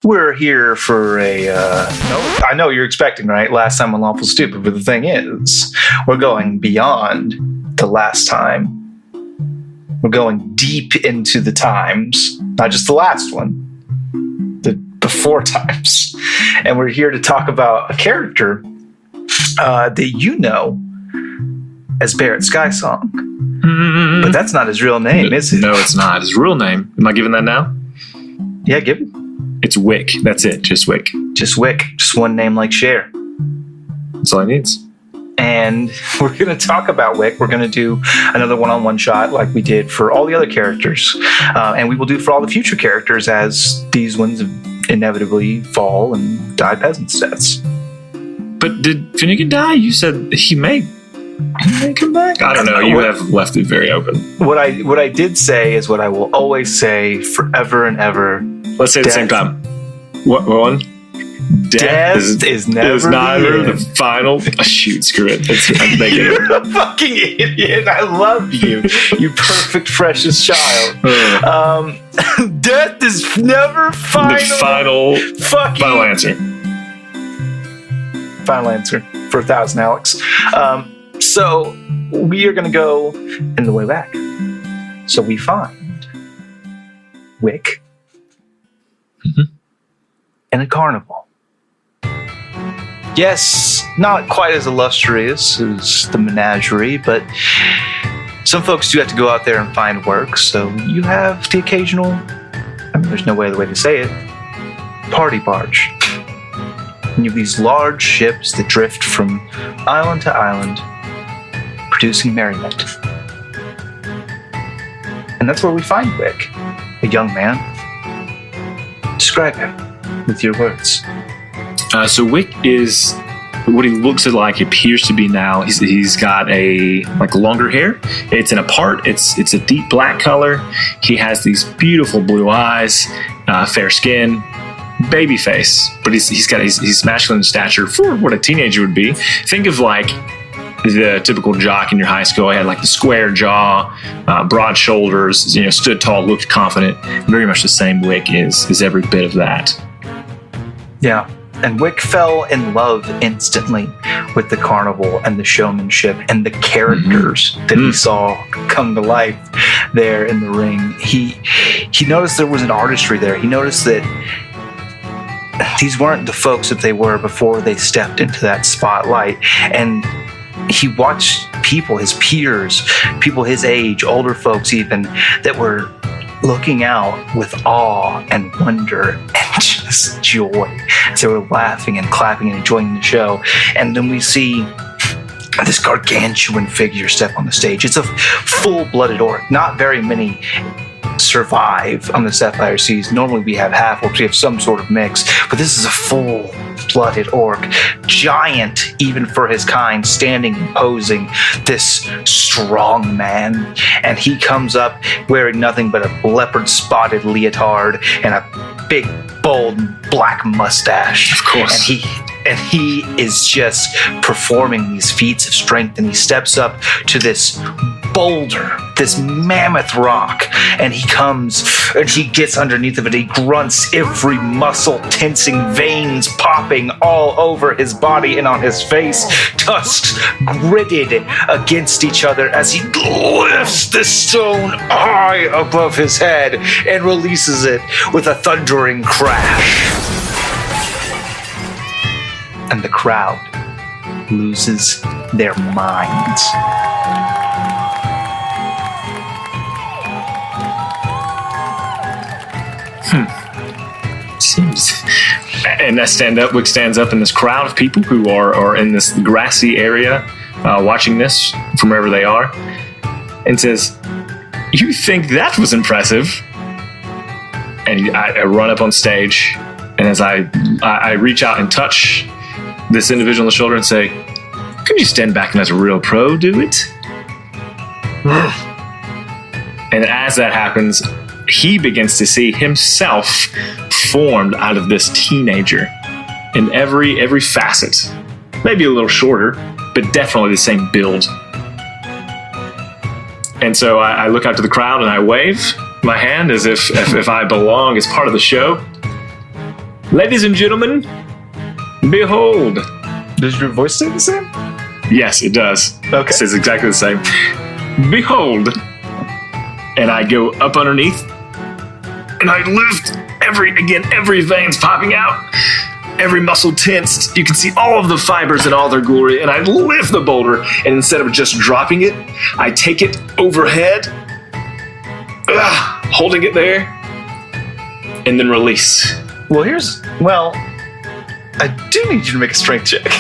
We're here for I know you're expecting, right? Last time on Lawful Stupid, but the thing is, we're going beyond the last time. We're going deep into the times, not just the last one, the before times. And we're here to talk about a character that you know as Barrett Skysong. But that's not his real name, is it? No, it's not. His real name. Am I giving that now? Yeah, give it. It's Wick. That's it. Just Wick. Just Wick. Just one name like Cher. That's all he needs. And we're going to talk about Wick. We're going to do another one-on-one shot like we did for all the other characters. And we will do for all the future characters as these ones inevitably fall and die peasants' deaths. But did Finnegan die? You said he may come back? I don't know. You have left it very open. What I did say is what I will always say forever and ever. Let's say it at the same time. What one? Death is never the final. Oh, shoot, screw it. I'm making it. You're a fucking idiot. I love you. You perfect, precious child. Death is never final. The final answer. Final answer for 1,000, Alex. So we are going to go in the way back. So we find Wick in a carnival. Yes, not quite as illustrious as the menagerie, but some folks do have to go out there and find work. So you have the occasional, there's no other way to say it, party barge. And you have these large ships that drift from island to island, producing merriment. And that's where we find Wick, a young man. Describe him with your words. So Wick is what he looks like. He appears to be now. He's got a longer hair. It's in a part. It's a deep black color. He has these beautiful blue eyes, fair skin, baby face. But he's masculine in stature for what a teenager would be. Think of like the typical jock in your high school. He had like the square jaw, broad shoulders, stood tall, looked confident. Very much the same Wick is every bit of that. Yeah, and Wick fell in love instantly with the carnival and the showmanship and the characters that he saw come to life there in the ring. He noticed there was an artistry there. He noticed that these weren't the folks that they were before they stepped into that spotlight. And he watched people, his peers, people his age, older folks even, that were looking out with awe and wonder and just joy as they were laughing and clapping and enjoying the show. And then we see this gargantuan figure step on the stage. It's a full-blooded orc. Not very many survive on the Sapphire Seas. Normally we have half-orcs, we have some sort of mix, but this is a full-blooded orc, giant even for his kind, standing and posing, this strong man. And he comes up wearing nothing but a leopard-spotted leotard and a big, bold, black mustache. Of course. And he is just performing these feats of strength, and he steps up to this boulder, this mammoth rock, and he comes and he gets underneath of it. He grunts, every muscle tensing, veins popping all over his body and on his face, tusks gritted against each other as he lifts the stone high above his head and releases it with a thundering crash. And the crowd loses their minds. Seems. And Wick stands up in this crowd of people who are in this grassy area watching this from wherever they are and says, "You think that was impressive?" And I run up on stage, and as I reach out and touch this individual on the shoulder and say, "Could you stand back and let a real pro do it?" And as that happens, he begins to see himself formed out of this teenager in every facet. Maybe a little shorter, but definitely the same build. And so I look out to the crowd and I wave my hand as if I belong as part of the show. Ladies and gentlemen, behold. Does your voice stay the same? Yes, it does. Okay. It says exactly the same. Behold. And I go up underneath, and I lift every vein's popping out, every muscle tensed. You can see all of the fibers in all their glory, and I lift the boulder, and instead of just dropping it, I take it overhead, holding it there, and then release. Well, I do need you to make a strength check.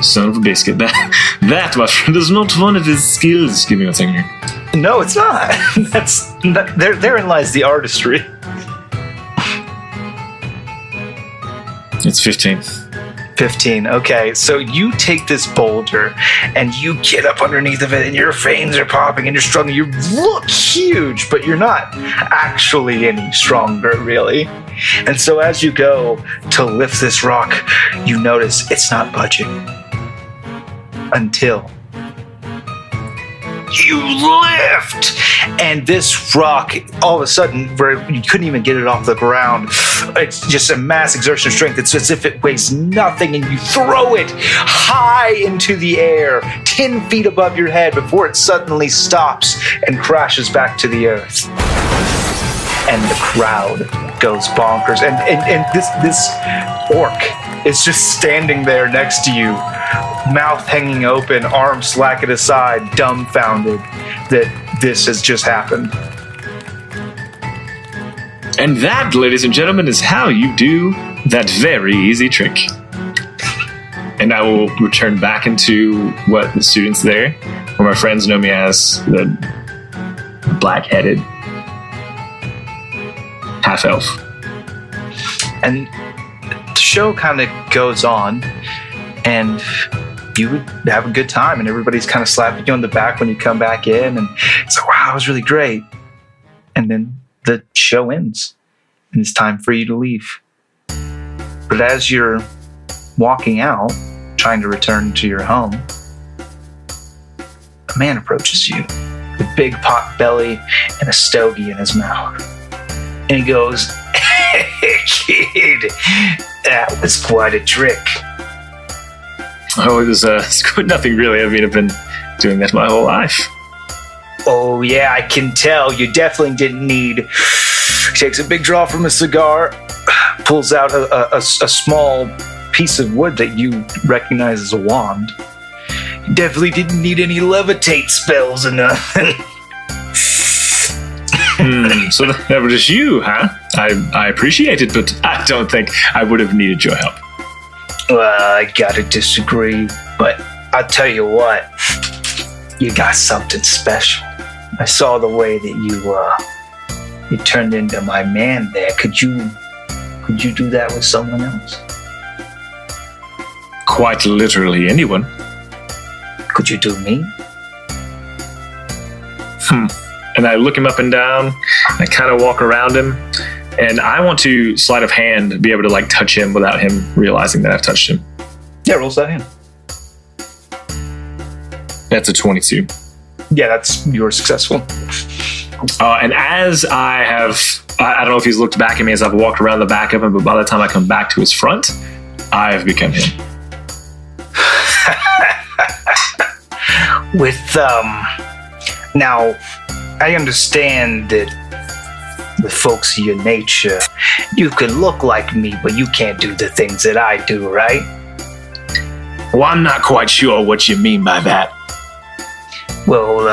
Son of a biscuit. That, my friend, is not one of his skills. Give me one second here. No, it's not. Therein lies the artistry. It's 15. 15. Okay, so you take this boulder and you get up underneath of it, and your veins are popping and you're struggling. You look huge, but you're not actually any stronger, really. And so as you go to lift this rock, you notice it's not budging until you lift, and this rock, all of a sudden, where you couldn't even get it off the ground, it's just a mass exertion of strength. It's as if it weighs nothing, and you throw it high into the air, 10 feet above your head, before it suddenly stops and crashes back to the earth. And the crowd goes bonkers, and this orc is just standing there next to you, mouth hanging open, arms slackened aside, dumbfounded that this has just happened. And that, ladies and gentlemen, is how you do that very easy trick. And I will return back into what the students there, or my friends know me as the black-headed half-elf. And the show kind of goes on, and you would have a good time, and everybody's kind of slapping you on the back when you come back in, and it's like, wow, it was really great. And then the show ends, and it's time for you to leave. But as you're walking out, trying to return to your home, a man approaches you with a big pot belly and a stogie in his mouth. And he goes, "Hey, kid, that was quite a trick." Oh, it was nothing really. I mean, I've been doing that my whole life. Oh, yeah, I can tell. You definitely didn't need... He takes a big draw from a cigar, pulls out a small piece of wood that you recognize as a wand. You definitely didn't need any levitate spells or nothing. So that was just you, huh? I appreciate it, but I don't think I would have needed your help. Well, I gotta disagree, but I'll tell you what, you got something special. I saw the way that you turned into my man there. Could you do that with someone else? Quite literally anyone. Could you do me? And I look him up and down. I kind of walk around him. And I want to sleight of hand be able to like touch him without him realizing that I've touched him. Yeah, roll that hand. That's a 22. Yeah, you're successful. And as I don't know if he's looked back at me as I've walked around the back of him, but by the time I come back to his front, I've become him. Now, I understand that with folks of your nature, you can look like me, but you can't do the things that I do, right? Well, I'm not quite sure what you mean by that. Well,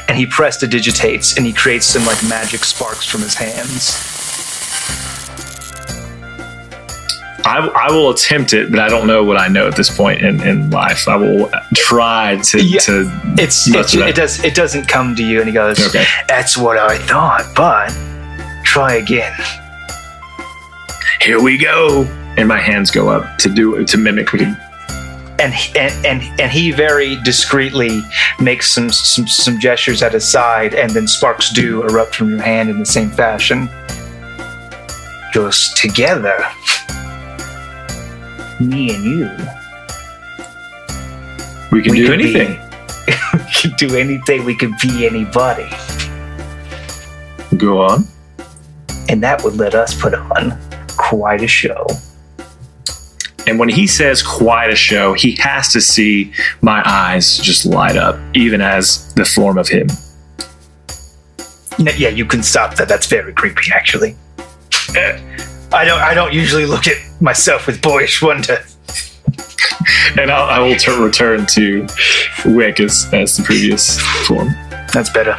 and he prestidigitates, and he creates some like magic sparks from his hands. I will attempt it, but I don't know what I know at this point in life. I will try to. It doesn't come to you, and he goes, "Okay, that's what I thought, but try again." Here we go, and my hands go up to mimic what he. And he very discreetly makes some gestures at his side, and then sparks do erupt from your hand in the same fashion. Goes together. Me and you. We can do anything. We can do anything. We can be anybody. Go on. and that would let us put on quite a show. And when he says quite a show, he has to see my eyes just light up, even as the form of him. Yeah, you can stop that. That's very creepy, actually. I don't usually look at myself with boyish wonder. And I will return to Wick as the previous form. That's better.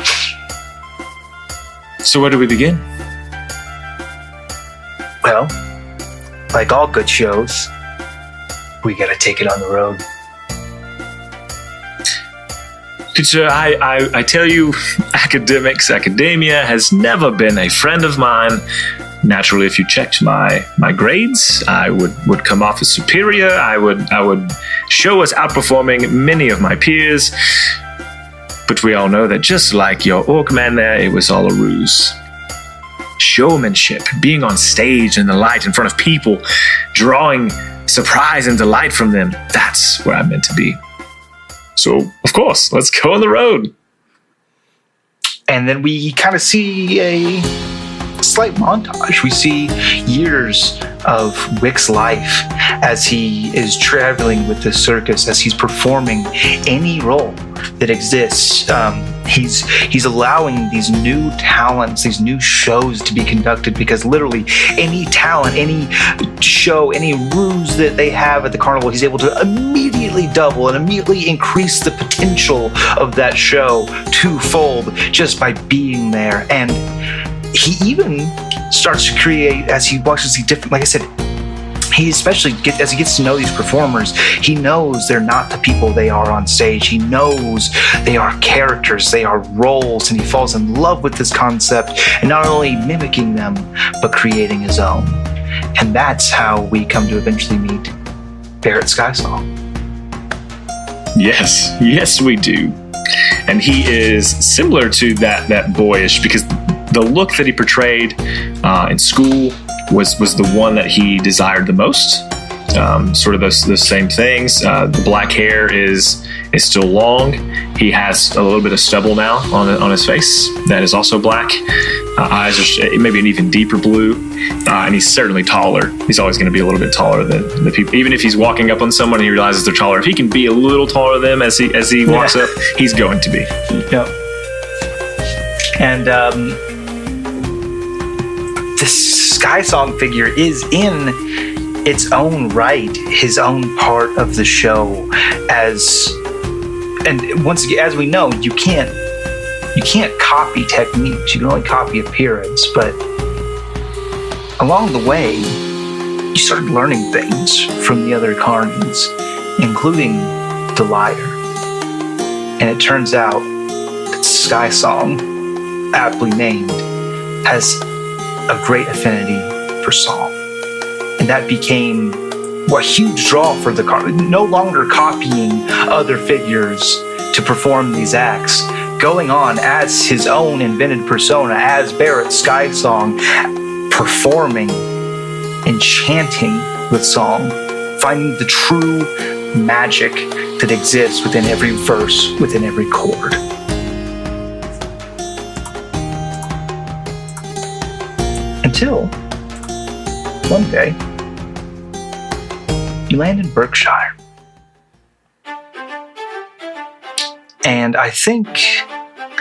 So where do we begin? Well, like all good shows, we gotta take it on the road. Good sir, I tell you, academia has never been a friend of mine. Naturally, if you checked my grades, I would come off as superior. I would show us outperforming many of my peers. But we all know that just like your orc man there, it was all a ruse. Showmanship, being on stage in the light in front of people, drawing surprise and delight from them, that's where I'm meant to be. So, of course, let's go on the road. And then we kind of see a slight montage. We see years of Wick's life as he is traveling with the circus, as he's performing any role that exists. He's allowing these new talents, these new shows to be conducted, because literally any talent, any show, any ruse that they have at the carnival, he's able to immediately double and immediately increase the potential of that show twofold just by being there. And he even starts to create, as he watches the different, like I said, he especially as he gets to know these performers, he knows they're not the people they are on stage. He knows they are characters, they are roles, and he falls in love with this concept, and not only mimicking them, but creating his own. And that's how we come to eventually meet Barrett Skysong. Yes, we do. And he is similar to that boyish, because the look that he portrayed in school was the one that he desired the most. Sort of those same things. The black hair is still long. He has a little bit of stubble now on his face that is also black. Eyes are maybe an even deeper blue, and he's certainly taller. He's always going to be a little bit taller than the people. Even if he's walking up on someone and he realizes they're taller, if he can be a little taller than them as he walks up, he's going to be. Yep. And this Skysong figure is in its own right his own part of the show, and once again, as we know, you can't copy techniques, you can only copy appearance, but along the way you started learning things from the other carnies, including the liar. And it turns out that Skysong, aptly named, has a great affinity for song. And that became a huge draw for the carnival. No longer copying other figures to perform these acts, going on as his own invented persona, as Barrett Skysong, performing and chanting with song, finding the true magic that exists within every verse, within every chord. Until one day, you land in Berkshire. And I think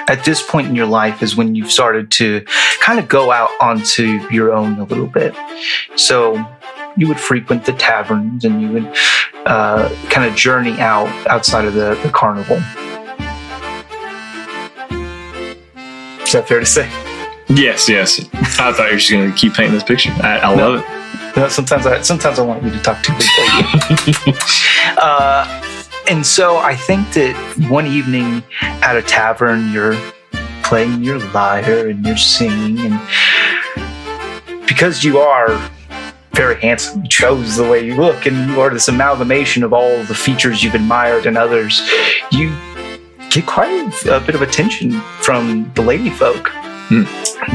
at this point in your life is when you've started to kind of go out onto your own a little bit. So you would frequent the taverns and you would kind of journey outside of the carnival. Is that fair to say? Yes. I thought you were just going to keep painting this picture. I love it. No, sometimes I want you to talk too big. And so I think that one evening at a tavern, you're playing your lyre and you're singing, and because you are very handsome, you chose the way you look, and you are this amalgamation of all the features you've admired in others, you get quite a bit of attention from the lady folk.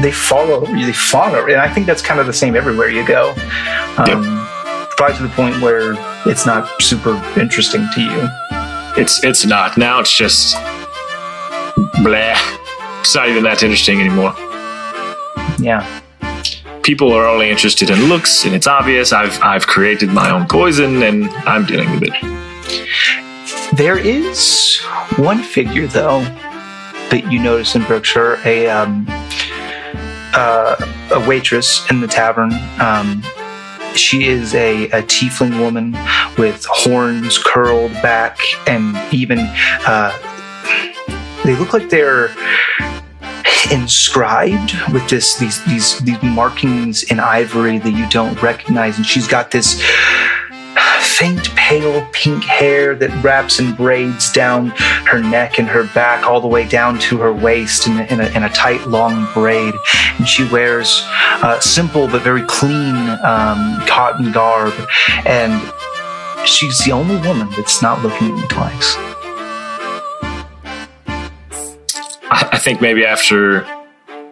They follow you, they fawn over you, and I think that's kind of the same everywhere you go. Probably to the point where it's not super interesting to you. It's not. Now it's just blah. It's not even that interesting anymore. Yeah. people are only interested in looks, and it's obvious. I've created my own poison, and I'm dealing with it. There is one figure, though, that you notice in Berkshire, a waitress in the tavern. She is a tiefling woman with horns curled back, and even they look like they're inscribed with these markings in ivory that you don't recognize. And she's got this faint pale pink hair that wraps in braids down her neck and her back all the way down to her waist in a tight long braid. And she wears simple but very clean cotton garb, and she's the only woman that's not looking at me twice. I think maybe after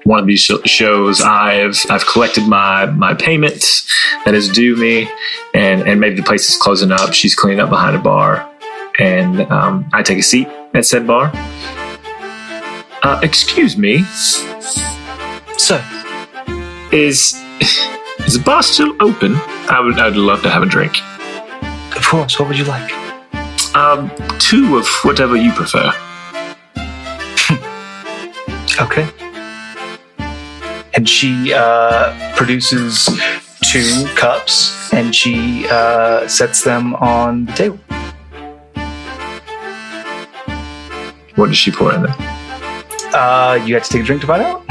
one of these shows, I've collected my payment that is due me, and maybe the place is closing up. She's cleaning up behind a bar, and I take a seat at said bar. Excuse me, So, is the bar still open? I'd love to have a drink. of course, what would you like? 2 of whatever you prefer. Okay. And she produces 2 cups, and she sets them on the table. What does she pour in there? You have to take a drink to find out.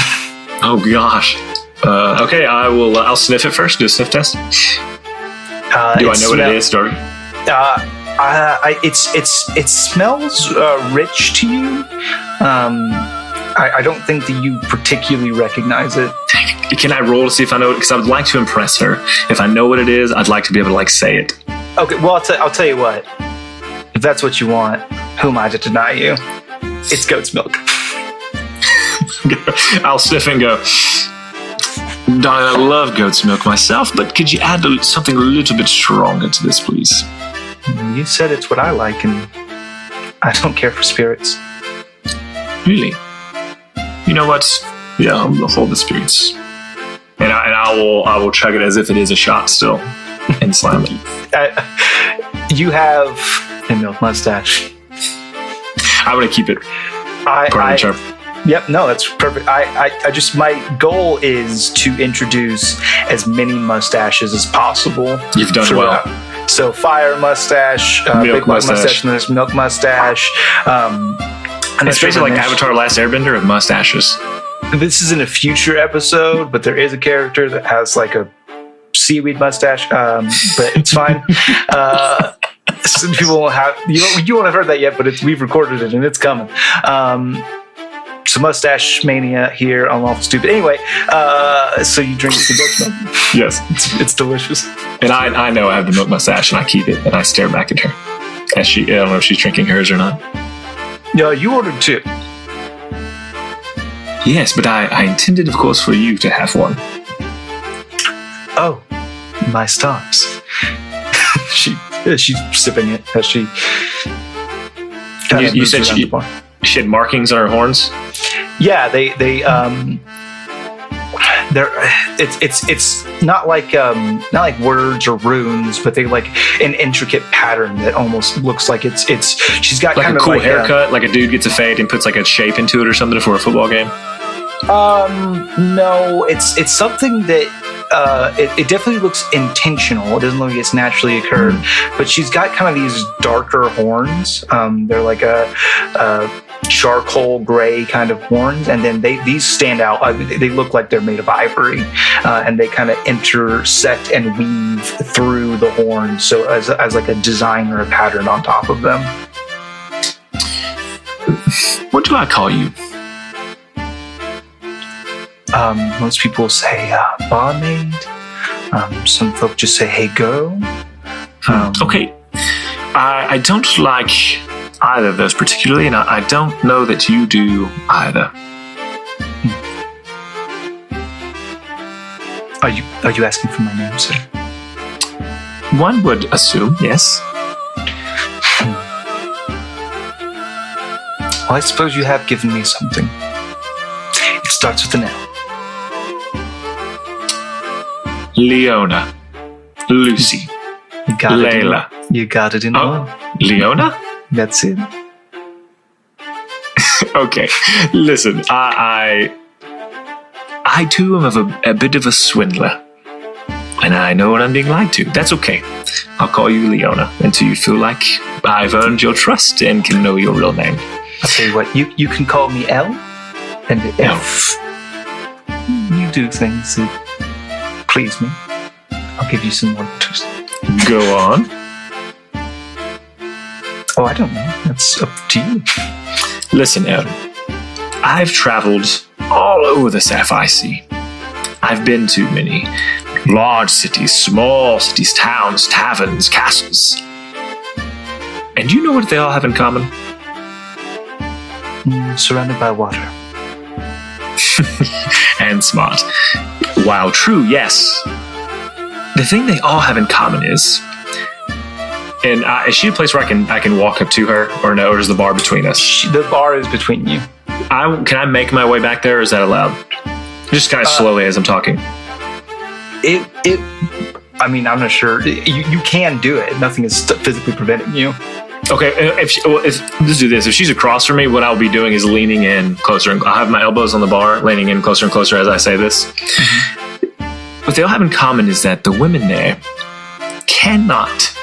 Oh gosh. Okay, I'll sniff it first. Do a sniff test. Do I know what it is, Darby? It smells rich to you. I don't think that you particularly recognize it. Can I roll to see if I know it? Because I would like to impress her. If I know what it is, I'd like to be able to say it. Okay, well, I'll tell you what. If that's what you want, who am I to deny you? It's goat's milk. I'll sniff and go, darling, I love goat's milk myself, but could you add something a little bit stronger to this, please? You said it's what I like, and I don't care for spirits. Really? You know what? Yeah, I'll hold the spirits. And I will chug it as if it is a shot still and slam it. You have a milk mustache. I'm going to keep it. Yep, no, that's perfect. I just, my goal is to introduce as many mustaches as possible. You've done throughout. well. So fire mustache, milk big mustache, and there's milk mustache. It's basically like Avatar Last Airbender of mustaches. This isn't a future episode, but there is a character that has like a seaweed mustache, but it's fine. Some people won't have, you won't have heard that yet, but we've recorded it and it's coming. So mustache mania here on Lawful Stupid. Anyway, so you drink the goat's milk. Yes. It's delicious. And I know I have the milk mustache, and I keep it, and I stare back at her. I don't know if she's drinking hers or not. No, you ordered 2. Yes, but I intended, of course, for you to have one. Oh, my stars. She's sipping it as she. You said she had markings on her horns. Yeah, it's not like words or runes, but they like an intricate pattern that almost looks like it's she's got like kind a of cool like haircut, like a dude gets a fade and puts like a shape into it or something for a football game. No, it's something that it definitely looks intentional. It doesn't look like it's naturally occurred, but she's got kind of these darker horns. They're like a charcoal gray kind of horns, and then these stand out. They look like they're made of ivory, and they kind of intersect and weave through the horns, so as like a design or a pattern on top of them. What do I call you? Most people say barmaid. Some folk just say, "Hey, girl." Okay, I don't like either of those particularly, and I don't know that you do either. Are you asking for my name, sir? One would assume, yes. Well, I suppose you have given me something. It starts with an L. Leona. Lucy. You got Layla. You got it in one. Leona? That's it. Okay. Listen, I too am a bit of a swindler. And I know what I'm being lied to. That's okay. I'll call you Leona until you feel like I've earned your trust and can know your real name. I'll tell you what, you can call me L, and if you do things that please me, I'll give you some more trust. Go on. Oh, I don't know. That's up to you. Listen, L. I've traveled all over the Sapphire Sea. I've been to many large cities, small cities, towns, taverns, castles. And you know what they all have in common? Surrounded by water. And smart. Wow, true, yes. The thing they all have in common is she a place where I can walk up to her, or no? Or is the bar between us? The bar is between you. Can I make my way back there, or is that allowed? Just kind of slowly as I'm talking. I mean, I'm not sure. You can do it. Nothing is physically preventing you. Okay, let's do this. If she's across from me, what I'll be doing is leaning in closer. I'll have my elbows on the bar, leaning in closer and closer as I say this. Mm-hmm. What they all have in common is that the women there cannot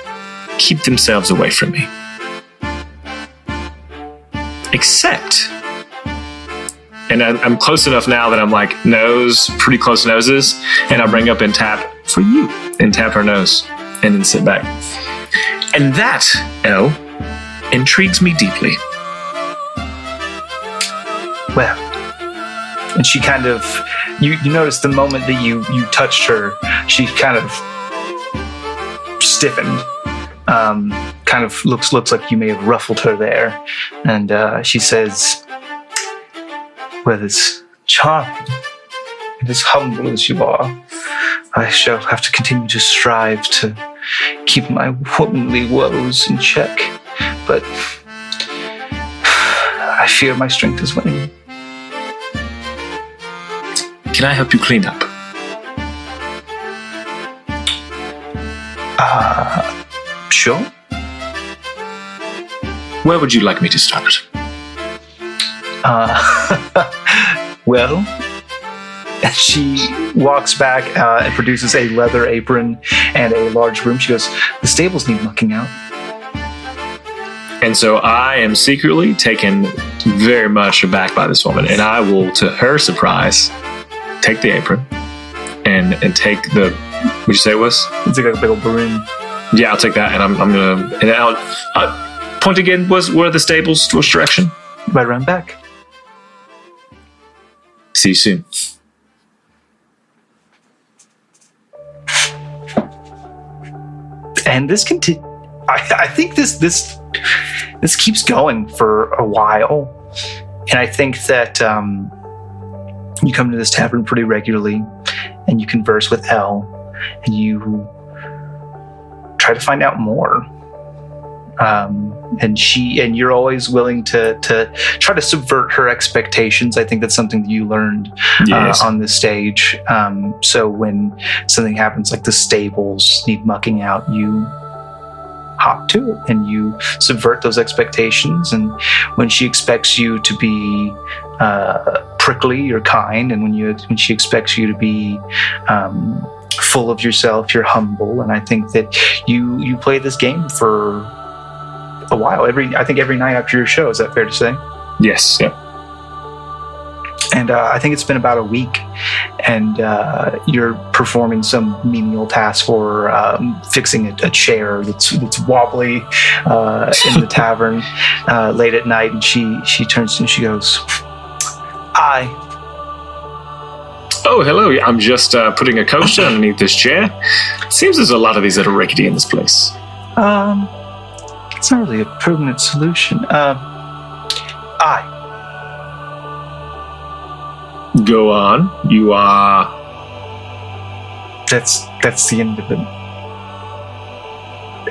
keep themselves away from me. Except, and I'm close enough now that I'm like pretty close noses, and I bring up and tap for you, and tap her nose, and then sit back. And that, Elle, intrigues me deeply. Well, and she kind of, you notice the moment that you touched her, she kind of stiffened. Kind of looks like you may have ruffled her there. And she says, well, as charming and as humble as you are, I shall have to continue to strive to keep my womanly woes in check. But I fear my strength is waning. Can I help you clean up? Sure. Where would you like me to start? Well, and she walks back and produces a leather apron and a large broom. She goes, the stables need mucking out. And so I am secretly taken very much aback by this woman, and I will, to her surprise, take the apron and take the, what'd you say it was? It's like a big old broom. Yeah, I'll take that, and I'm gonna, and I'll point again. Where the stables? Which direction? Right around back. See you soon. And this I think this keeps going for a while, and I think that you come to this tavern pretty regularly, and you converse with Elle, and you try to find out more. And you're always willing to try to subvert her expectations. I think that's something that you learned on this stage. So when something happens like the stables need mucking out, you hop to it and you subvert those expectations. And when she expects you to be prickly, you're kind, and when she expects you to be full of yourself, you're humble. And I think that you play this game for a while. I think every night after your show. Is that fair to say? Yes. Yeah. And I think it's been about a week, and you're performing some menial task for fixing a chair that's wobbly in the tavern late at night. And she turns to you and she goes, "Hi." Oh, hello. I'm just putting a coaster underneath this chair. Seems there's a lot of these that are rickety in this place. It's not really a permanent solution. Go on. You are... That's the end of it.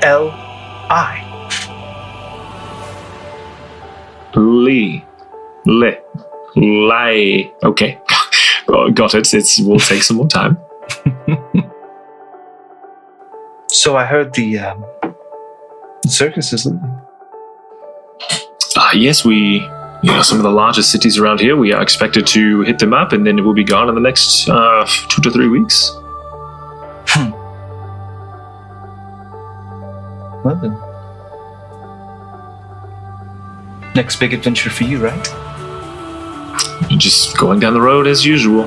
L-I. Lee. Okay. Got it. We'll take some more time. So I heard the circus is leaving. Yes, some of the largest cities around here, we are expected to hit them up, and then it will be gone in the next 2 to 3 weeks. Well then. Next big adventure for you, right? Just going down the road as usual.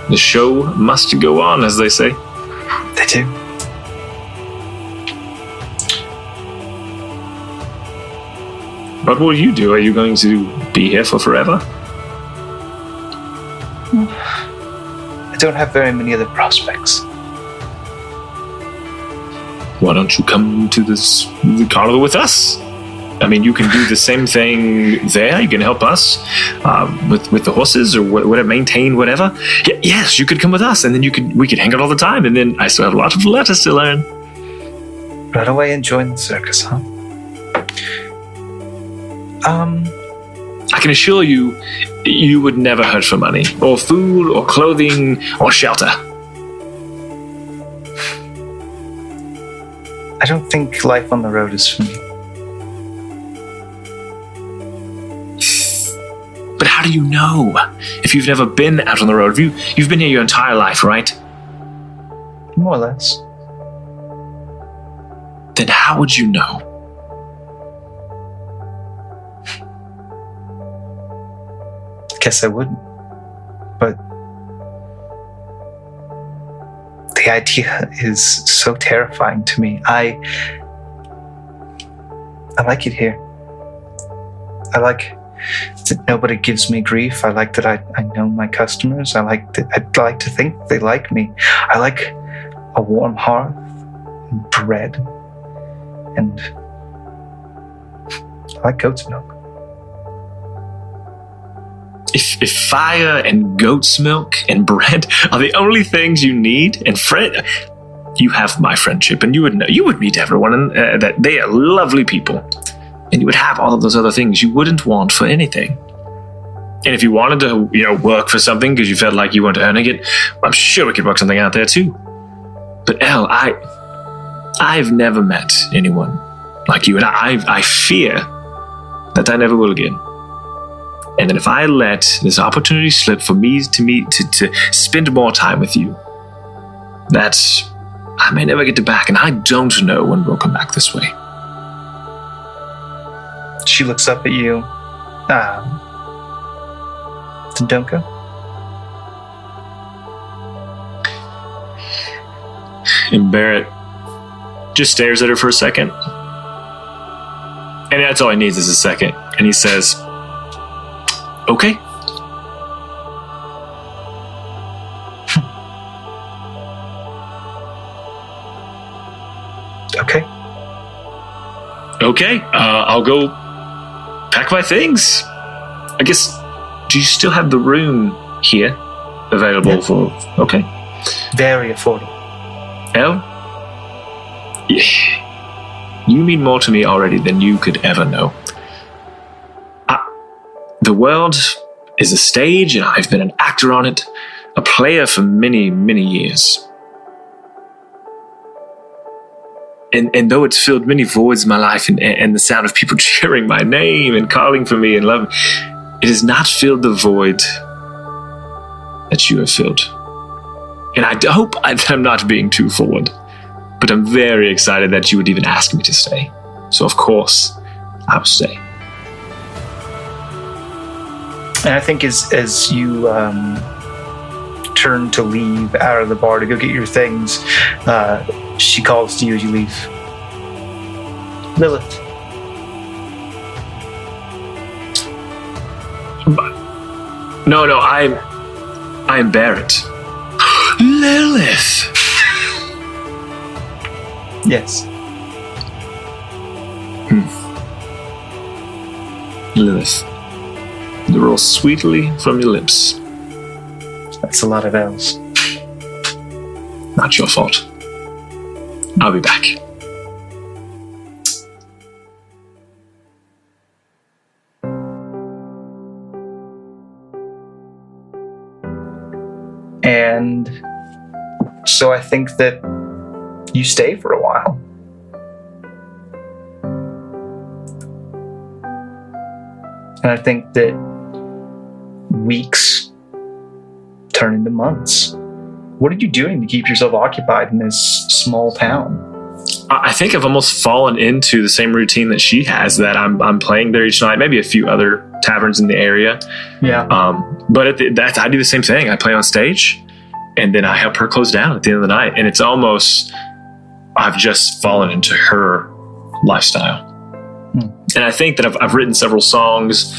The show must go on, as they say. They do. What will you do? Are you going to be here for forever? I don't have very many other prospects. Why don't you come to the carnival with us? I mean, you can do the same thing there. You can help us with the horses or whatever, maintain whatever. Yes, you could come with us, and then we could hang out all the time. And then I still have a lot of letters to learn. Right away and join the circus, huh? I can assure you, you would never hurt for money, or food, or clothing, or shelter. I don't think life on the road is for me. But how do you know if you've never been out on the road? You've been here your entire life, right? More or less. Then how would you know? Guess I wouldn't. But the idea is so terrifying to me. I like it here. I like that nobody gives me grief. I like that I know my customers. I'd like to think they like me. I like a warm hearth and bread, and I like goat's milk. If fire and goat's milk and bread are the only things you need, and you have my friendship, and you would meet everyone, and that they are lovely people, and you would have all of those other things you wouldn't want for anything. And if you wanted to, work for something because you felt like you weren't earning it, I'm sure we could work something out there too. But Elle, I've never met anyone like you, and I fear that I never will again. And that if I let this opportunity slip for me to spend more time with you, that I may never get it back, and I don't know when we'll come back this way. She looks up at you. Don't go. And Barrett just stares at her for a second. And that's all he needs is a second. And he says, "Okay." Okay, I'll go pack my things. I guess, do you still have the room here available for... Okay. Very affordable. Elle? You mean more to me already than you could ever know. The world is a stage, and I've been an actor on it, a player for many, many years. And though it's filled many voids in my life, and the sound of people cheering my name and calling for me and loving, it has not filled the void that you have filled. And I hope that I'm not being too forward, but I'm very excited that you would even ask me to stay. So of course, I will stay. And I think as you turn to leave out of the bar to go get your things, she calls to you as you leave. Lilith. No, I'm Barrett. Lilith. Yes. Lilith. The roll sweetly from your lips. That's a lot of L's. Not your fault. I'll be back. And so I think that you stay for a while. And I think that weeks turn into months. What are you doing to keep yourself occupied in this small town? I think I've almost fallen into the same routine that she has, that I'm playing there each night, maybe a few other taverns in the area. Yeah. But I do the same thing. I play on stage, and then I help her close down at the end of the night. And it's almost, I've just fallen into her lifestyle. And I think that I've written several songs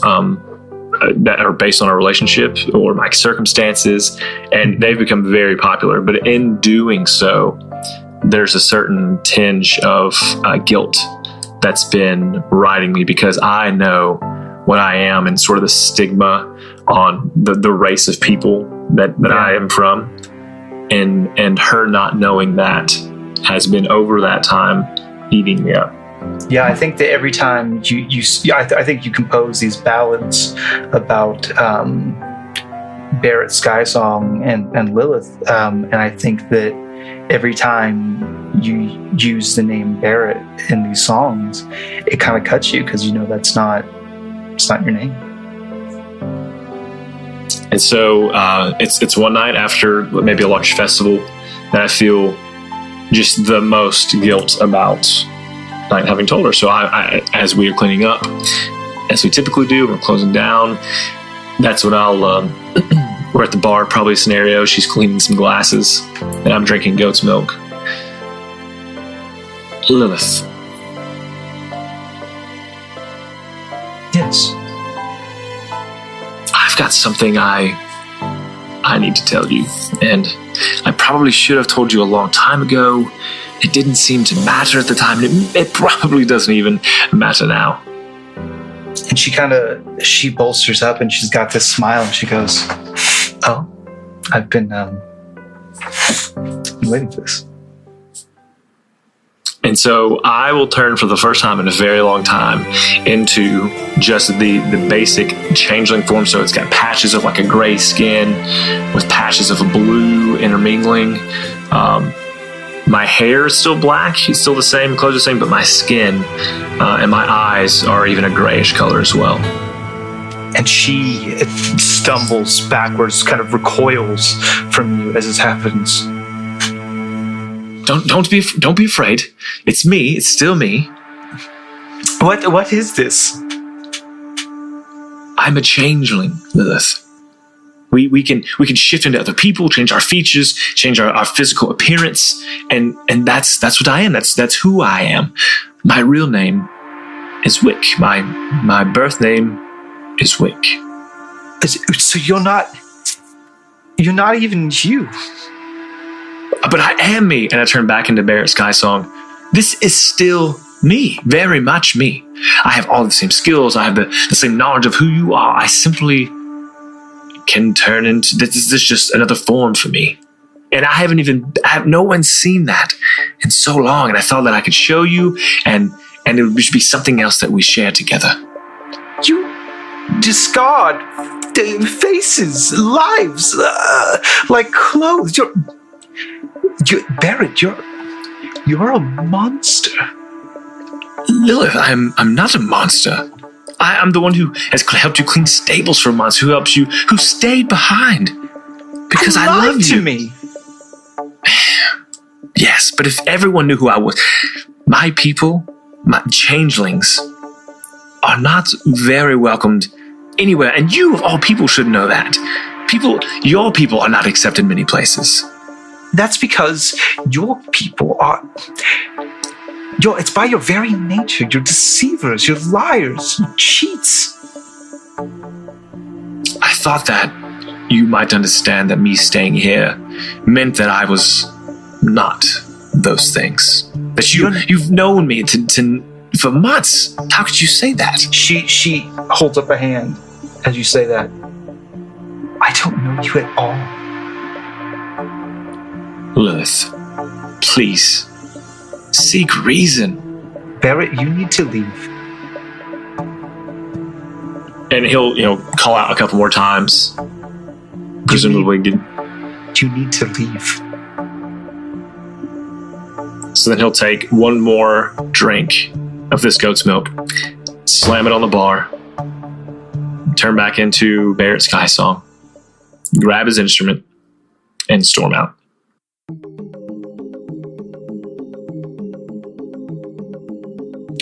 that are based on our relationship or my circumstances, and they've become very popular. But in doing so, there's a certain tinge of guilt that's been riding me, because I know what I am and sort of the stigma on the race of people that I am from, and her not knowing that has been, over that time, eating me up. Yeah, I think that every time I think you compose these ballads about Barrett, Skysong, and Lilith, and I think that every time you use the name Barrett in these songs, it kind of cuts you, because it's not your name. And so it's one night after maybe a large festival that I feel just the most guilt about not having told her. So I as we are cleaning up, as we typically do, we're closing down. That's when I'll we're at the bar, probably a scenario. She's cleaning some glasses, and I'm drinking goat's milk. Lilith. Yes. I've got something I need to tell you, and I probably should have told you a long time ago. It didn't seem to matter at the time, and it probably doesn't even matter now. And she bolsters up, and she's got this smile, and she goes, "Oh, I've been waiting for this." And so I will turn for the first time in a very long time into just the basic changeling form. So it's got patches of like a gray skin with patches of a blue intermingling. My hair is still black. It's still the same, clothes the same, but my skin and my eyes are even a grayish color as well. And she stumbles backwards, kind of recoils from you as this happens. Don't be afraid. It's me. It's still me. What is this? I'm a changeling, Lilith. We can shift into other people, change our features, change our physical appearance, and that's what I am. That's who I am. My real name is Wick. My birth name is Wick. So you're not even you. But I am me. And I turn back into Barrett Skysong. This is still me, very much me. I have all the same skills. I have the same knowledge of who you are. I simply can turn into, this is just another form for me. And no one's seen that in so long. And I thought that I could show you, and it would just be something else that we share together. You discard faces, lives, like clothes. Barrett, you're a monster. Lilith, I'm not a monster. I'm the one who has helped you clean stables for months, who helps you, who stayed behind because I love you. To me. Yes, but if everyone knew who I was, my people, my changelings, are not very welcomed anywhere, and you of all people should know that. Your people are not accepted in many places. That's because your people are... it's by your very nature. You're deceivers, you're liars, you're cheats. I thought that you might understand that me staying here meant that I was not those things. That you've known me for months. How could you say that? She holds up a hand as you say that. I don't know you at all. Lilith, please, seek reason. Barrett, you need to leave. And he'll call out a couple more times. Presumably, you need to leave. So then he'll take one more drink of this goat's milk, slam it on the bar, turn back into Barrett Skysong, grab his instrument, and storm out.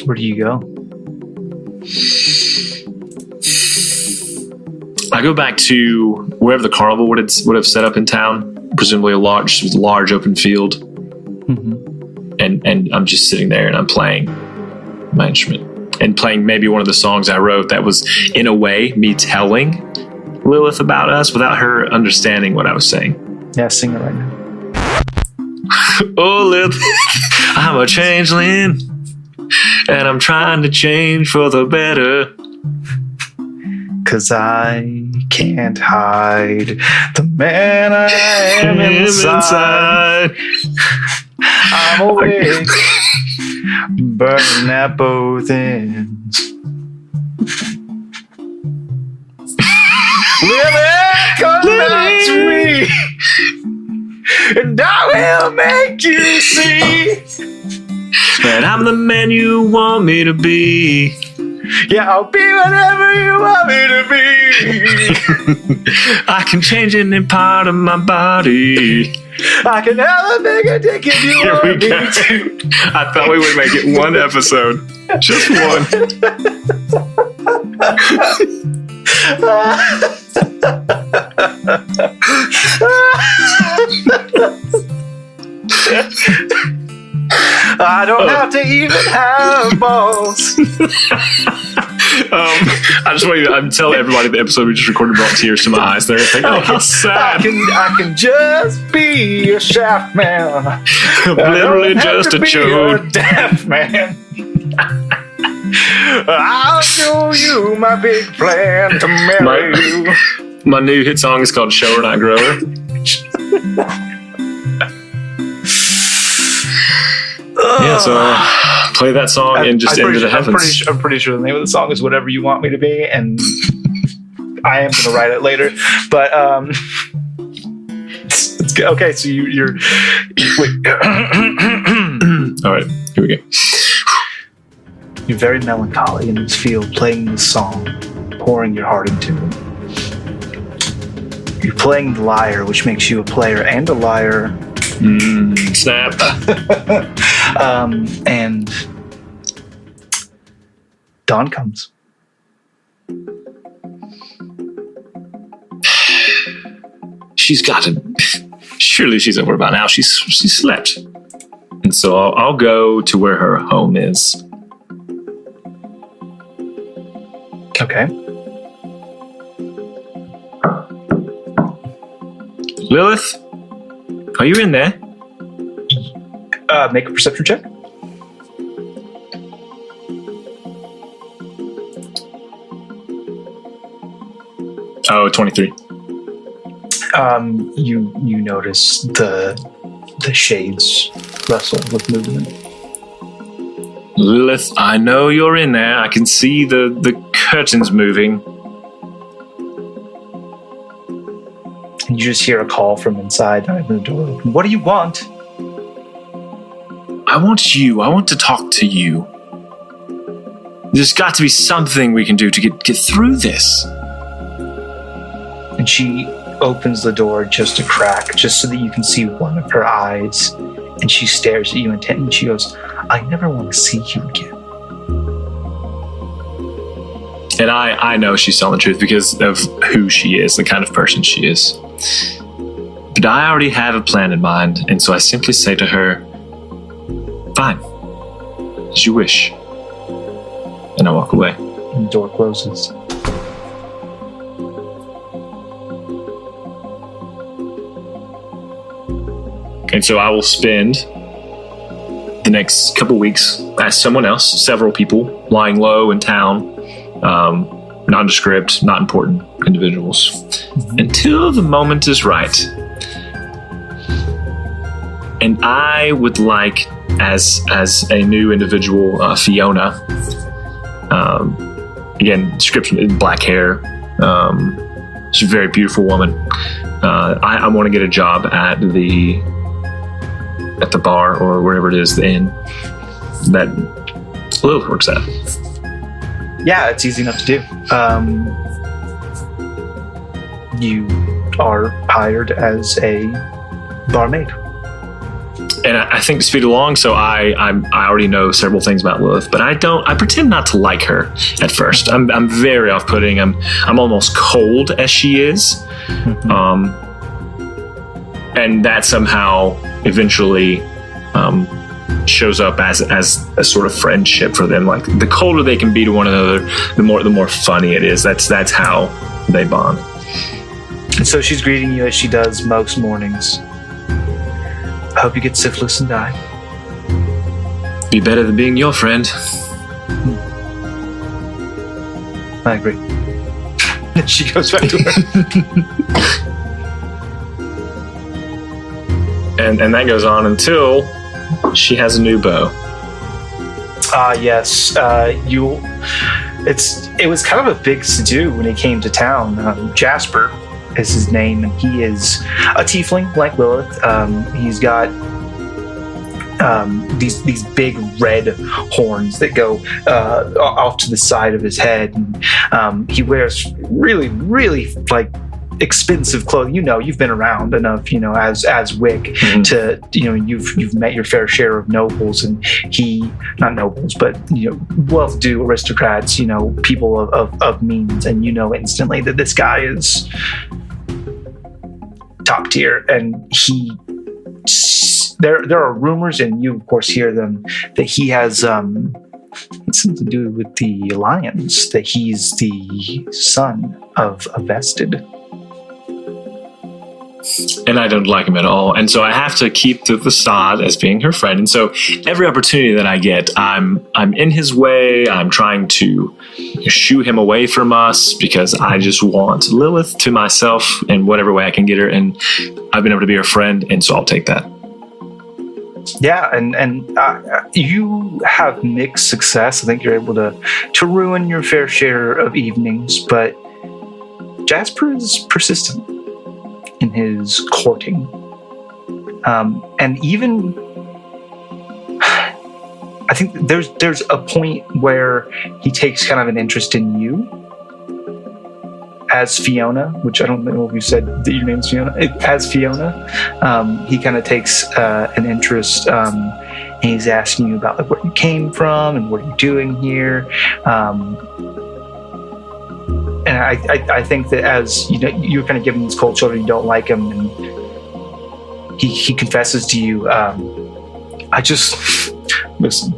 Where do you go? I go back to wherever the carnival would have set up in town, presumably a large open field. Mm-hmm. And I'm just sitting there and I'm playing my instrument and playing maybe one of the songs I wrote that was, in a way, me telling Lilith about us without her understanding what I was saying. Yeah, sing it right now. Oh, Lilith, I'm a changeling, and I'm trying to change for the better. 'Cause I can't hide the man I am inside. I'm awake, burning at both ends. Lily, come back to me, and I will make you see that I'm the man you want me to be. Yeah, I'll be whatever you want me to be. I can change any part of my body. I can have a bigger dick if you Here want we me go. to. I thought we would make it one episode. Just one. I don't have to even have balls. I just want you to tell everybody the episode we just recorded brought tears to my eyes. They're thinking, oh, how sad. I can just be a shaft man. Literally just a chode. A deaf man. I'll show you my big plan to marry you. My new hit song is called Shower Not Grower. Yeah, so play that song and just into the heavens. I'm pretty sure the name of the song is Whatever You Want Me to Be, and I am going to write it later. But it's good. Okay, so you're wait. All right, here we go. You're very melancholy in this field, playing this song, pouring your heart into it. You're playing the lyre, which makes you a player and a liar. Snap. And dawn comes. She's got to. Surely she's over by now. She slept, and so I'll go to where her home is. Okay. Lilith, are you in there? Make a perception check. Oh, 23. You notice the shades rustle with movement. Lilith, I know you're in there. I can see the curtains moving. And you just hear a call from inside. I open the door open. What do you want? I want you. I want to talk to you. There's got to be something we can do to get through this. And she opens the door just a crack, just so that you can see one of her eyes. And she stares at you intently. And she goes, I never want to see you again. And I know she's telling the truth because of who she is, the kind of person she is. But I already have a plan in mind, and so I simply say to her, fine, as you wish. And I walk away. And the door closes. And so I will spend the next couple weeks as someone else, several people, lying low in town, nondescript, not important individuals, until the moment is right. And I would like, as a new individual, Fiona, again, description is black hair. She's a very beautiful woman. I want to get a job at the at the bar or wherever it is, the inn that Lilith works at. Yeah, it's easy enough to do. You are hired as a barmaid. And I think to speed along, so I already know several things about Lilith, but I pretend not to like her at first. I'm very off-putting. I'm almost cold as she is. Mm-hmm. And that somehow eventually shows up as a sort of friendship for them. Like, the colder they can be to one another, the more funny it is. That's how they bond. And so she's greeting you as she does most mornings. I hope you get syphilis and die. Be better than being your friend. I agree. And she goes back to work. and that goes on until she has a new beau. Yes. It was kind of a big to-do when he came to town. Jasper is his name, and he is a tiefling like Lilith. He's got these big red horns that go off to the side of his head, and he wears really, really like expensive clothing. You've been around enough, as Wick, mm-hmm. to you've met your fair share of nobles, and not nobles, but well-to-do aristocrats, people of means, and instantly that this guy is top tier. And there are rumors, and you of course hear them, that he has something to do with the Alliance, that he's the son of a vested. And I don't like him at all. And so I have to keep the facade as being her friend. And so every opportunity that I get, I'm in his way. I'm trying to shoo him away from us because I just want Lilith to myself in whatever way I can get her. And I've been able to be her friend, and so I'll take that. Yeah, and you have mixed success. I think you're able to ruin your fair share of evenings, but Jasper is persistent in his courting. And even I think there's a point where he takes kind of an interest in you as Fiona, which I don't know if you said that your name's Fiona. As Fiona, he kind of takes an interest, and he's asking you about like where you came from and what you're doing here. And I think that as you're kind of giving these cold shoulder, you don't like him, and he confesses to you, listen,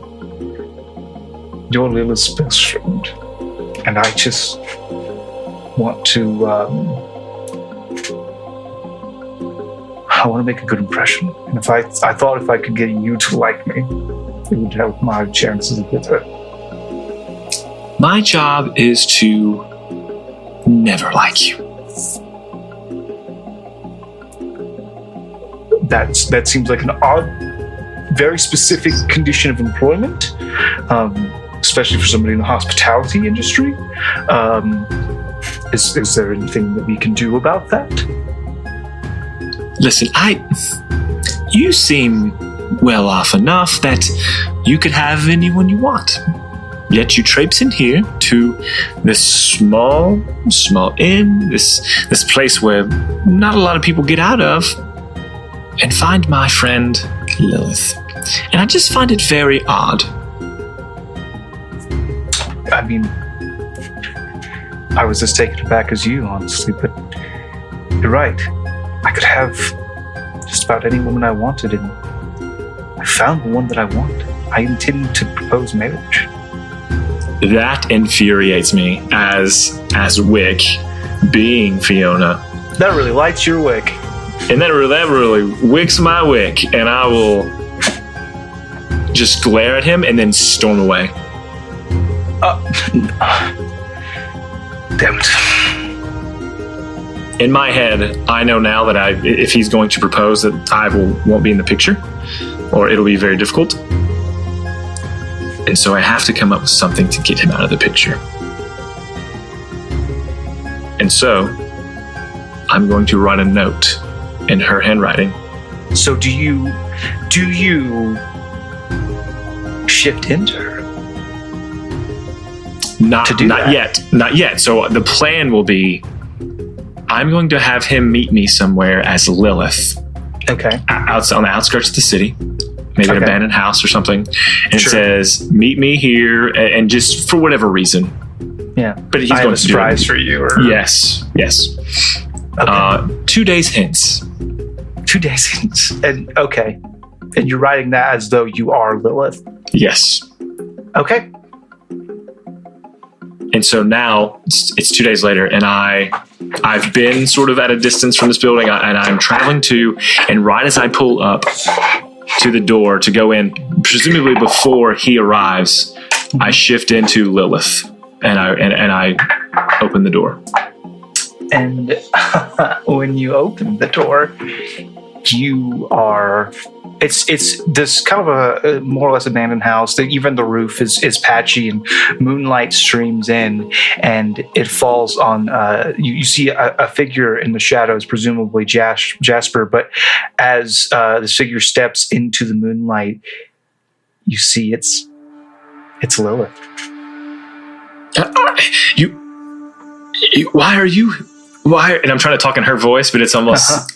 you're Lilith's best friend, and I just want to make a good impression. And if I thought if I could get you to like me, it would help my chances of getting it. My job is to never like you. That seems like an odd, very specific condition of employment, especially for somebody in the hospitality industry. Is there anything that we can do about that? Listen, you seem well off enough that you could have anyone you want. Yet you traipse in here to this small inn, this place where not a lot of people get out of, and find my friend Lilith. And I just find it very odd. I mean, I was as taken aback as you, honestly, but you're right. I could have just about any woman I wanted, and I found the one that I want. I intend to propose marriage. That infuriates me as Wick being Fiona. That really lights your wick. And that really wicks my wick, and I will just glare at him and then storm away. Damn it. In my head, I know now that if he's going to propose, that I won't be in the picture, or it'll be very difficult. And so I have to come up with something to get him out of the picture. And so I'm going to write a note in her handwriting. So do do you shift into her? Not yet. So the plan will be, I'm going to have him meet me somewhere as Lilith. Okay. Out on the outskirts of the city, maybe an abandoned house or something. And it says, meet me here, and just for whatever reason. Yeah. But he's I going have a to surprise for you. Or... Yes. Okay. 2 days hence. 2 days hence. And okay. And you're writing that as though you are Lilith. Yes. Okay. And so now it's 2 days later, and I've been sort of at a distance from this building, and I'm traveling to, and right as I pull up to the door to go in, presumably before he arrives, I shift into Lilith, and I open the door. And when you open the door, you are... It's this kind of a more or less abandoned house. Even the roof is patchy, and moonlight streams in, and it falls on. You see a figure in the shadows, presumably Jasper. But as this figure steps into the moonlight, you see it's Lilith. Why are you? Why? And I'm trying to talk in her voice, but it's almost.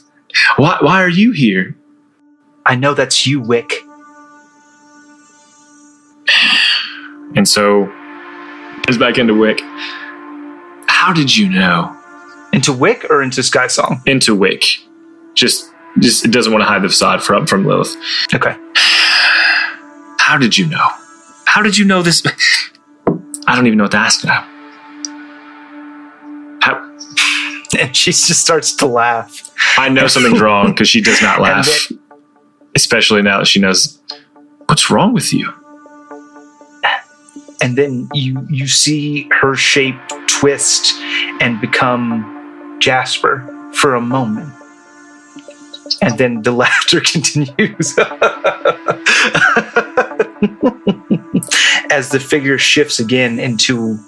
Why are you here? I know that's you, Wick. And so, it's back into Wick. How did you know? Into Wick or into Skysong? Into Wick. Just it doesn't want to hide the facade from Lilith. Okay. How did you know? How did you know this? I don't even know what to ask now. How? And she just starts to laugh. I know something's wrong because she does not laugh. Especially now that she knows what's wrong with you. And then you see her shape twist and become Jasper for a moment. And then the laughter continues. As the figure shifts again into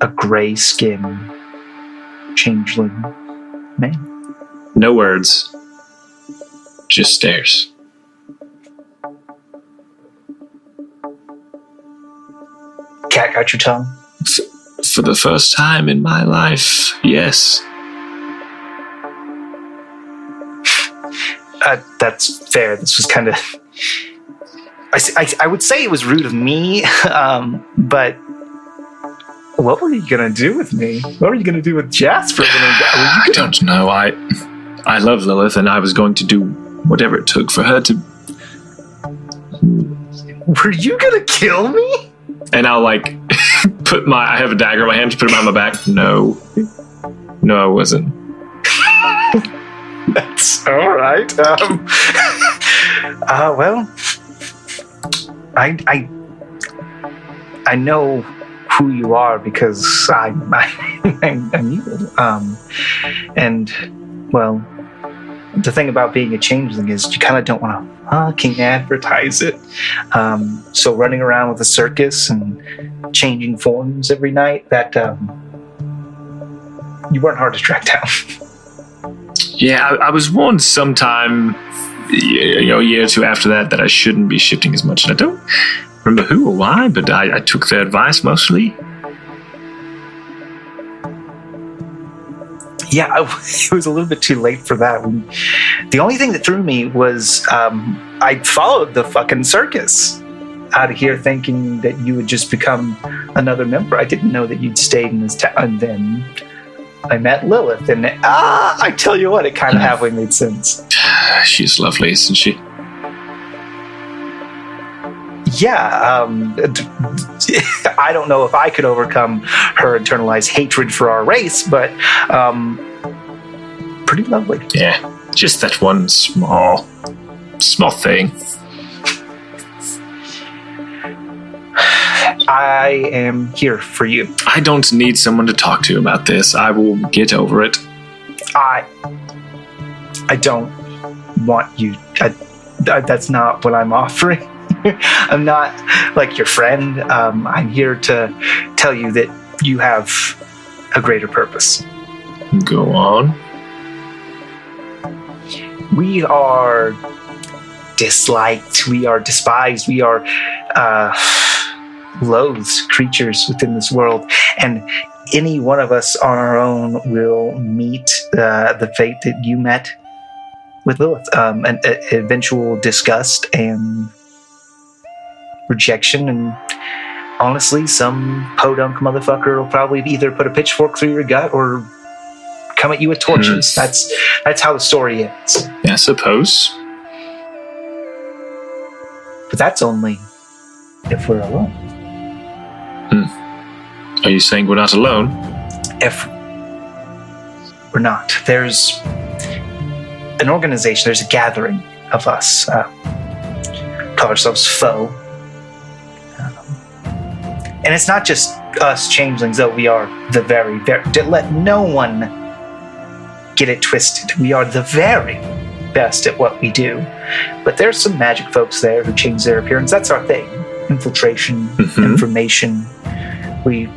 a gray skin changeling man. No words. Just stares. Cat got your tongue? For the first time in my life, yes. That's fair. This was kind of... I would say it was rude of me, but what were you going to do with me? What were you going to do with Jasper? I don't know. I love Lilith, and I was going to do whatever it took for her to... Were you gonna kill me? And I'll I have a dagger in my hand, just put it behind my back. No, I wasn't. That's all right. Well, I know who you are because I knew it. And well, the thing about being a changeling is you kind of don't want to fucking advertise it. So running around with a circus and changing forms every night, that you weren't hard to track down. Yeah, I was warned sometime, a year or two after that I shouldn't be shifting as much. And I don't remember who or why, but I took their advice mostly. Yeah, it was a little bit too late for that. The only thing that threw me was I followed the fucking circus out of here thinking that you would just become another member. I didn't know that you'd stayed in this town. And then I met Lilith, and I tell you what, it kind of halfway made sense. She's lovely, isn't she? Yeah, I don't know if I could overcome her internalized hatred for our race, but pretty lovely. Yeah, just that one small thing. I am here for you. I don't need someone to talk to about this. I will get over it. I don't want you. That's not what I'm offering. I'm not like your friend. I'm here to tell you that you have a greater purpose. Go on. We are disliked, we are despised, we are loathed creatures within this world, and any one of us on our own will meet the fate that you met with Lilith, an eventual disgust and rejection, and honestly, some podunk motherfucker will probably either put a pitchfork through your gut or come at you with torches. That's how the story ends. Yeah, I suppose. But that's only if we're alone. Are you saying we're not alone? If we're not, there's an organization, there's a gathering of us. Call ourselves Foe. And it's not just us changelings, though. We are the very, let no one get it twisted. We are the very best at what we do. But there's some magic folks there who change their appearance. That's our thing. Infiltration, information. We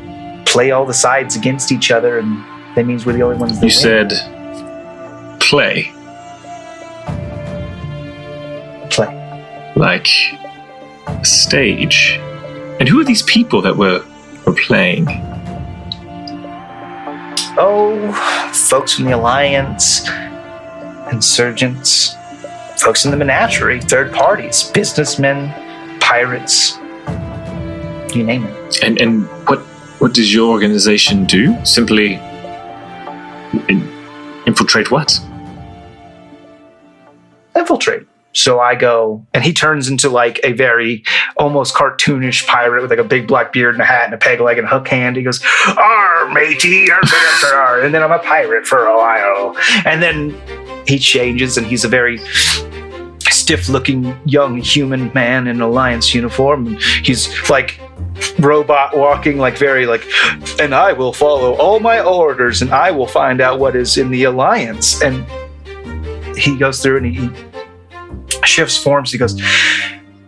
play all the sides against each other, and that means we're the only ones that You said play. Play. Like a stage. And who are these people that we're playing? Oh, folks from the Alliance, insurgents, folks in the menagerie, third parties, businessmen, pirates, you name it. And what does your organization do? Simply infiltrate what? Infiltrate. So I go, and he turns into like a very almost cartoonish pirate with like a big black beard and a hat and a peg leg and a hook hand. He goes, "Arr, matey," and then I'm a pirate for a while. And then he changes, and he's a very stiff-looking young human man in an Alliance uniform. And he's like robot walking, like very like, and I will follow all my orders, and I will find out what is in the Alliance. And he goes through and he shifts forms. He goes,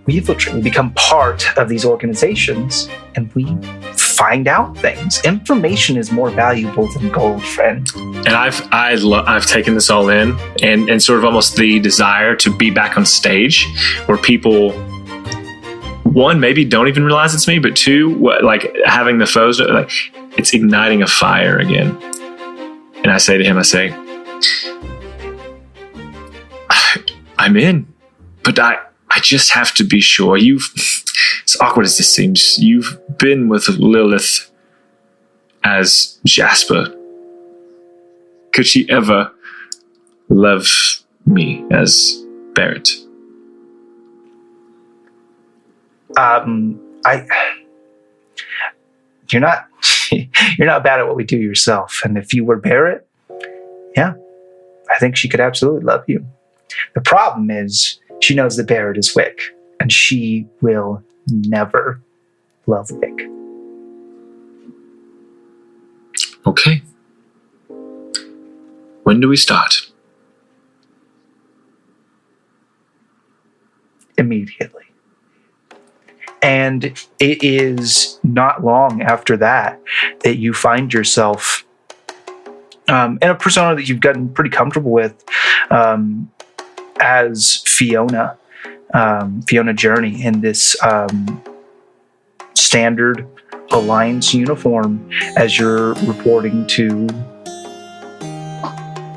we infiltrate, we become part of these organizations, and we find out things. Information is more valuable than gold, friend. And I've taken this all in, and sort of almost the desire to be back on stage where people, one, maybe don't even realize it's me, but two, like having the foes, like it's igniting a fire again. And I say to him, I'm in, but I just have to be sure. As awkward as this seems, you've been with Lilith as Jasper. Could she ever love me as Barrett? You're not bad at what we do yourself. And if you were Barrett, yeah, I think she could absolutely love you. The problem is she knows that Barrett is Wick, and she will never love Wick. Okay. When do we start? Immediately. And it is not long after that you find yourself in a persona that you've gotten pretty comfortable with, as Fiona Journey, in this standard Alliance uniform, as you're reporting to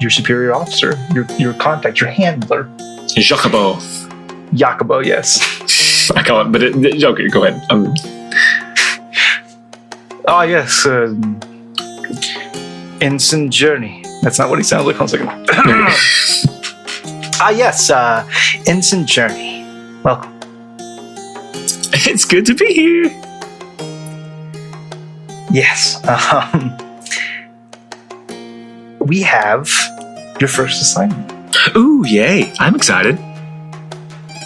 your superior officer, your contact, your handler. Jacobo, yes. I call it, but okay, go ahead. Oh, yes. Ensign Journey. That's not what he sounds like. 1 second. Yes. Ensign Journey. Welcome. It's good to be here. Yes. We have your first assignment. Ooh, yay. I'm excited.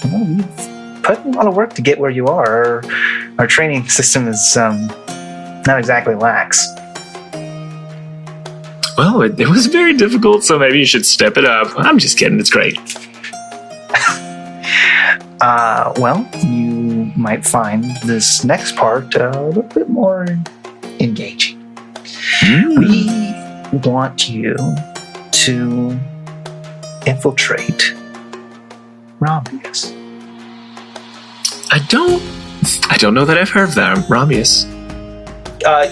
Well, you've put in a lot of work to get where you are. Our training system is not exactly lax. Well, it was very difficult, so maybe you should step it up. I'm just kidding. It's great. Well, you might find this next part a little bit more engaging. We want you to infiltrate Romulus? I don't know that I've heard of that, Romulus.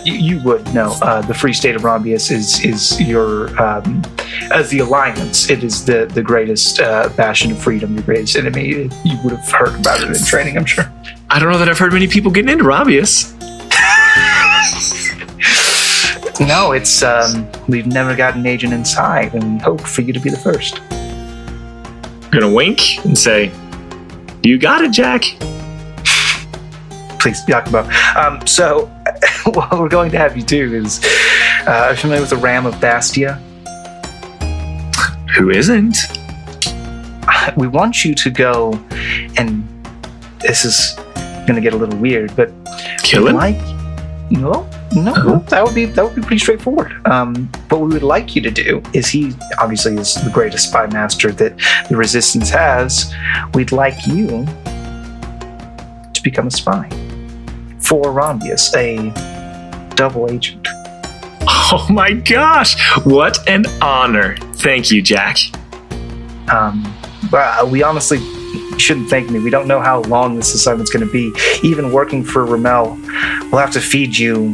You would know. The Free State of Romulus is your, as the Alliance, it is the greatest bastion of freedom, the greatest enemy. You would have heard about it in training, I'm sure. I don't know that I've heard many people getting into Romulus. No, it's, we've never got an agent inside, and we hope for you to be the first. I'm gonna wink and say, you got it, Jack. Please, Yakubo. So, what we're going to have you do is, are you familiar with the Ram of Bastia? Who isn't? We want you to go, and this is going to get a little weird, but Kill him? No, that would be pretty straightforward. What we would like you to do is, he obviously is the greatest spy master that the Resistance has. We'd like you to become a spy for Romulus, a double agent. Oh my gosh, what an honor. Thank you, Jack. We honestly shouldn't thank me. We don't know how long this assignment's going to be. Even working for Ramel, we'll have to feed you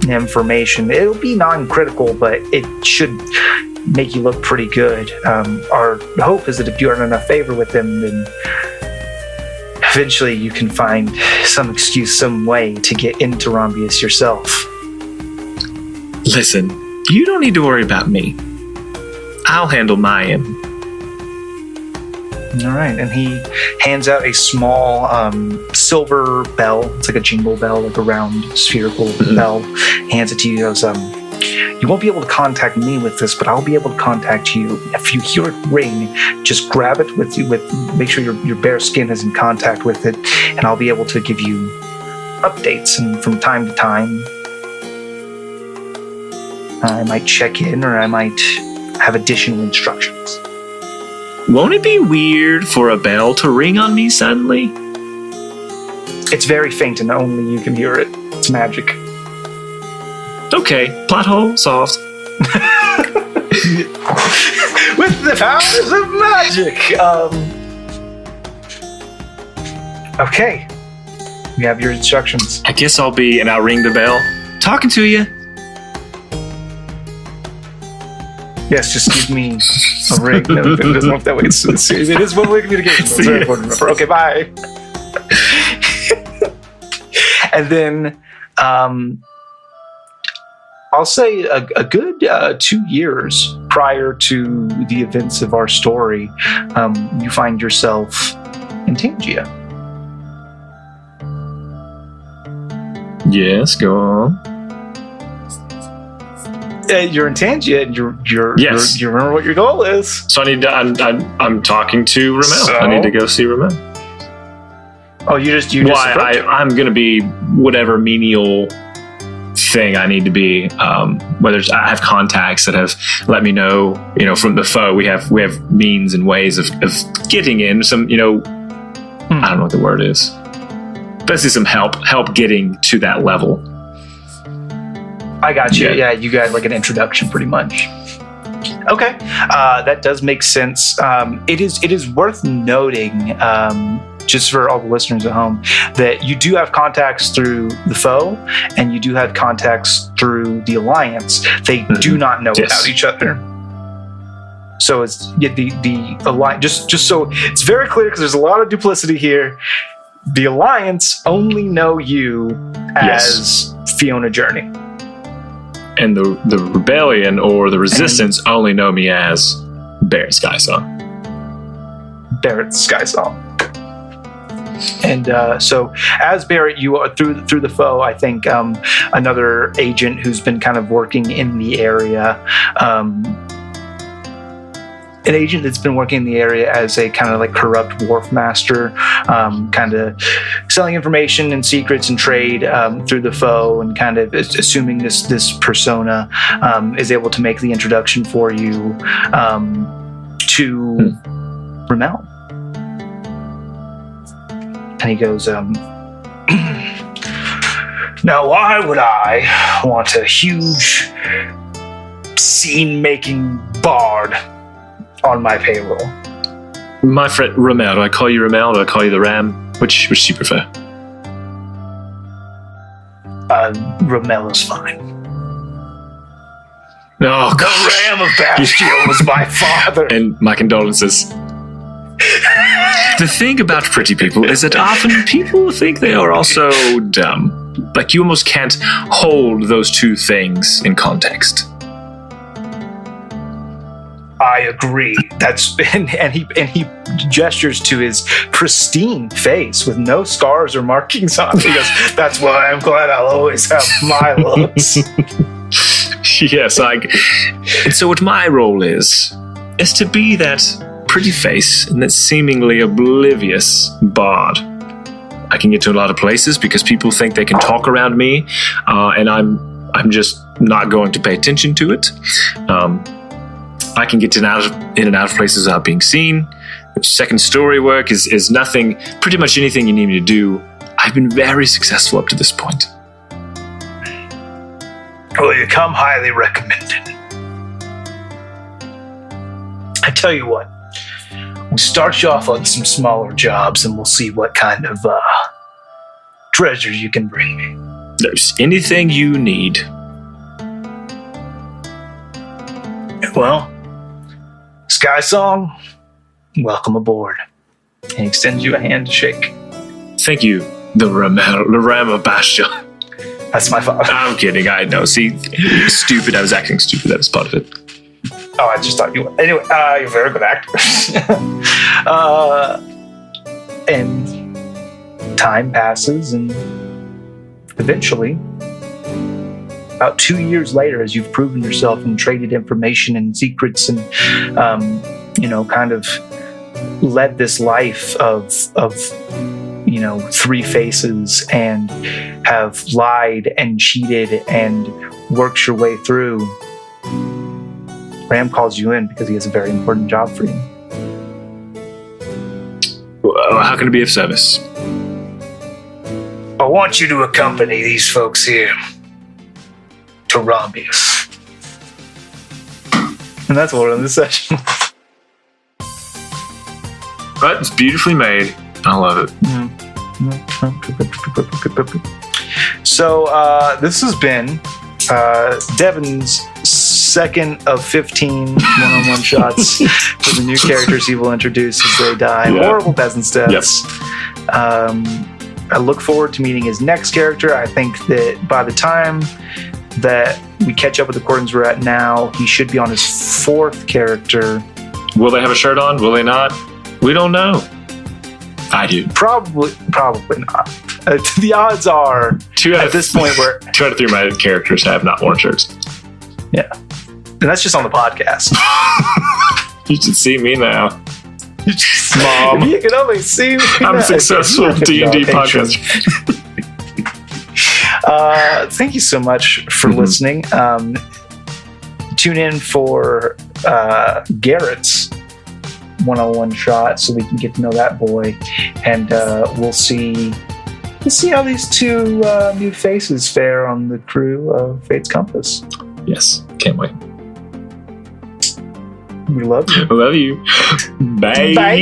information. It'll be non-critical, but it should make you look pretty good. Our hope is that if you earn enough favor with him, then eventually you can find some excuse, some way to get into Romulus yourself. Listen, you don't need to worry about me. I'll handle my end. All right, and he hands out a small silver bell. It's like a jingle bell, like a round spherical bell. Hands it to you. He goes, you won't be able to contact me with this, but I'll be able to contact you. If you hear it ring, just grab it with make sure your bare skin is in contact with it, and I'll be able to give you updates. And from time to time, I might check in, or I might have additional instructions. Won't it be weird for a bell to ring on me suddenly? It's very faint and only you can hear it. It's magic. Okay, plot hole solved. With the powers of magic. Okay. You have your instructions. I guess I'll ring the bell. Talking to you. Yes, just give me a ring. No, it doesn't work that way. It is one-way communication. It's very important to remember. Okay, bye. And then I'll say a good 2 years prior to the events of our story, you find yourself in Tangia. Yes, go on. You're in Tangia, and you remember what your goal is. So I need to. I'm talking to Ramel. So? I need to go see Ramel. Oh, you just. I'm going to be whatever menial thing I need to be. Whether I have contacts that have let me know, from the foe. We have means and ways of getting in some. I don't know what the word is. Basically, some help getting to that level. I got you. Yeah, you got like an introduction, pretty much. Okay, that does make sense. It is worth noting, just for all the listeners at home, that you do have contacts through the foe, and you do have contacts through the Alliance. They do not know about each other. So it's the Alliance. Just so it's very clear, because there's a lot of duplicity here. The Alliance only know you as Fiona Journey. And the rebellion or the resistance only know me as Barrett Skysong. Barrett Skysong. And so as Barrett, you are through the foe, I think another agent who's been kind of working in the area, an agent that's been working in the area as a kind of like corrupt wharf master, kind of selling information and secrets and trade through the foe, and kind of assuming this persona is able to make the introduction for you to Ramel. And he goes, now why would I want a huge scene-making bard on my payroll? My friend Ramel. Do I call you Ramel? Do I call you the Ram? Which do you prefer? Romella's fine. Oh, The gosh. Ram of Bastille was my father. And my condolences. The thing about pretty people is that often people think they are also dumb. Like, you almost can't hold those two things in context. I agree. And he gestures to his pristine face with no scars or markings on it. He goes, "That's why I'm glad I'll always have my looks." Yes, and so what my role is to be that pretty face and that seemingly oblivious bard. I can get to a lot of places because people think they can talk around me, and I'm just not going to pay attention to it. I can get in and out of places without being seen. Second story work is nothing, pretty much anything you need me to do. I've been very successful up to this point. Well, you come highly recommended. I tell you what, we'll start you off on some smaller jobs and we'll see what kind of treasures you can bring me. There's anything you need. Well, Skysong, welcome aboard. And he extends you a hand to shake. Thank you, the Ram of Bastion. That's my father. I'm kidding. I know. See, stupid. I was acting stupid. That was part of it. Oh, I just thought you were. Anyway, you're a very good actor. And time passes, and eventually, about 2 years later, as you've proven yourself and traded information and secrets and, kind of led this life of three faces and have lied and cheated and worked your way through, Ram calls you in because he has a very important job for you. Well, how can it be of service? I want you to accompany these folks here to Rombius. And that's what we're in this session. But it's beautifully made. I love it. So this has been Devin's second of 15 one-on-one shots for the new characters he will introduce as they die. Yeah. Horrible peasants' deaths. Yep. I look forward to meeting his next character. I think that by the time that we catch up with the coordinates we're at now, he should be on his fourth character. Will they have a shirt on? Will they not? We don't know. I do. Probably not. The odds are at this point where 2 out of 3 of my characters have not worn shirts. Yeah, and that's just on the podcast. You should see me now. Mom, you can only see me. I'm a successful D&D podcast. Thank you so much for listening. Tune in for Garrett's one-on-one shot so we can get to know that boy, and we'll see how these two new faces fare on the crew of Fate's Compass. Yes, can't wait. We love you. I love you. Bye. Bye.